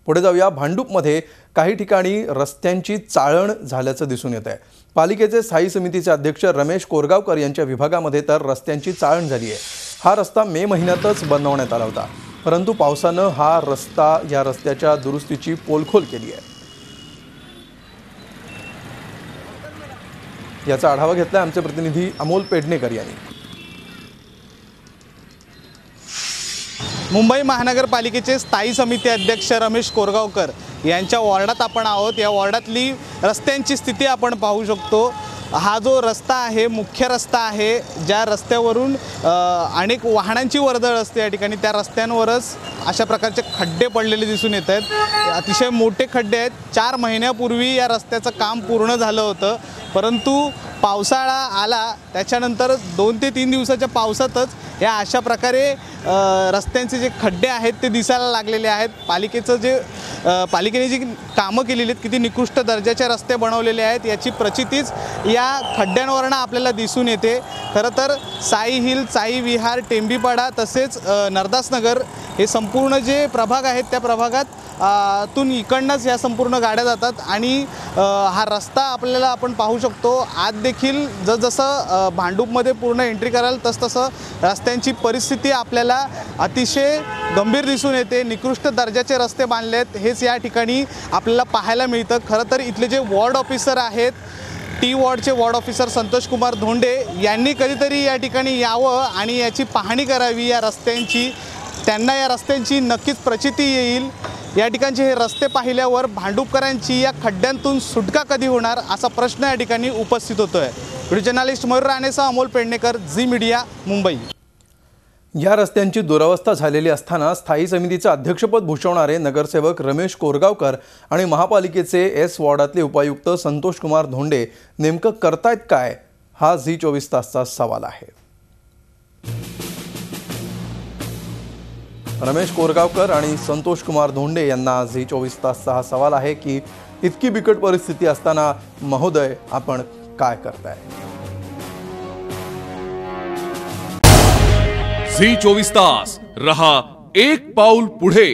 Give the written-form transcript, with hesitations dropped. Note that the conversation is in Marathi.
पुढे जाऊया, भांडूपमध्ये काही ठिकाणी रस्त्यांची चाळण झाल्याचं दिसून येत आहे। पालिकेचे स्थायी समितीचे अध्यक्ष रमेश कोरगावकर यांच्या विभागामध्ये तर रस्त्यांची चाळण झाली आहे। हा रस्ता मे महिन्यातच बनवण्यात आला होता, परंतु पावसानं या रस्त्याच्या दुरुस्तीची पोलखोल केली आहे। याचा आढावा घेतला आमचे प्रतिनिधी अमोल पेडणेकर यांनी। मुंबई महानगरपालिकेचे स्थायी समिती अध्यक्ष रमेश कोरगावकर यांच्या वॉर्डात आपण आहोत। या वॉर्डातली रस्त्यांची स्थिती आपण पाहू शकतो। हा जो रस्ता आहे मुख्य रस्ता आहे, ज्या रस्त्यावरून अनेक वाहनांची वर्दळ असते या ठिकाणी, त्या रस्त्यांवरच अशा प्रकारचे खड्डे पडलेले दिसून येत आहेत। अतिशय मोठे खड्डे आहेत। 4 महिन्यापूर्वी या रस्त्याचं काम पूर्ण झालं होतं, परंतु पावसाळा आला त्याच्यानंतर 2 ते 3 दिवसाच्या पावसातच या अशा प्रकारे रस्त्यांचे जे खड्डे आहेत ते दिसायला लागलेले आहेत। पालिकेने जी कामं केलेली आहेत, किती निकृष्ट दर्जाचे रस्ते बनवलेले आहेत याची प्रचितीच या खड्ड्यांवरनं आपल्याला दिसून येते। खरं तर साई हिल, साई विहार, टेंबीपाडा तसेच नरदासनगर हे संपूर्ण जे प्रभाग आहेत त्या प्रभागात तून इकडनंच या संपूर्ण गाड्या जातात आणि हा रस्ता आपण पाहू शकतो। आज देखील जसं भांडूपमध्ये पूर्ण एंट्री कराल तसतसं रस्त्यांची परिस्थिती आपल्याला अतिशय गंभीर दिसून येते। निकृष्ट दर्जाचे रस्ते बांधलेत हेच या ठिकाणी आपल्याला पाहायला मिळतं। खरं तर इथले जे वॉर्ड ऑफिसर आहेत, टी वॉर्डचे वॉर्ड ऑफिसर संतोष कुमार धोंडे यांनी कधीतरी या ठिकाणी यावं आणि याची पाहणी करावी या रस्त्यांची। त्यांना या रस्त्यांची नक्कीच प्रचिती येईल। या ठिकाणचे हे रस्ते पाहिल्यावर भांडूपकरांची या खड्ड्यांतून सुटका कधी होणार असा प्रश्न या ठिकाणी उपस्थित होतोय। व्हिडिओ जर्नलिस्ट मयूर राणेसह अमोल पेडणेकर, झी मीडिया, मुंबई। या रस्त्यांची दुरवस्था झालेली असताना स्थायी समितीचे अध्यक्षपद भूषवणारे नगरसेवक रमेश कोरगावकर आणि महापालिकेचे एस वॉर्डातले उपायुक्त संतोष कुमार धोंडे नेमकं करतायत काय, हा झी 24 तासचा सवाल आहे। रमेश कोरगावकर आणि संतोष कुमार धोंडे यांना झी 24 तासचा हा सवाल आहे की इतकी बिकट परिस्थिती असताना महोदय आपण काय करताय। झी 24 तास रहा एक पाऊल पुढे।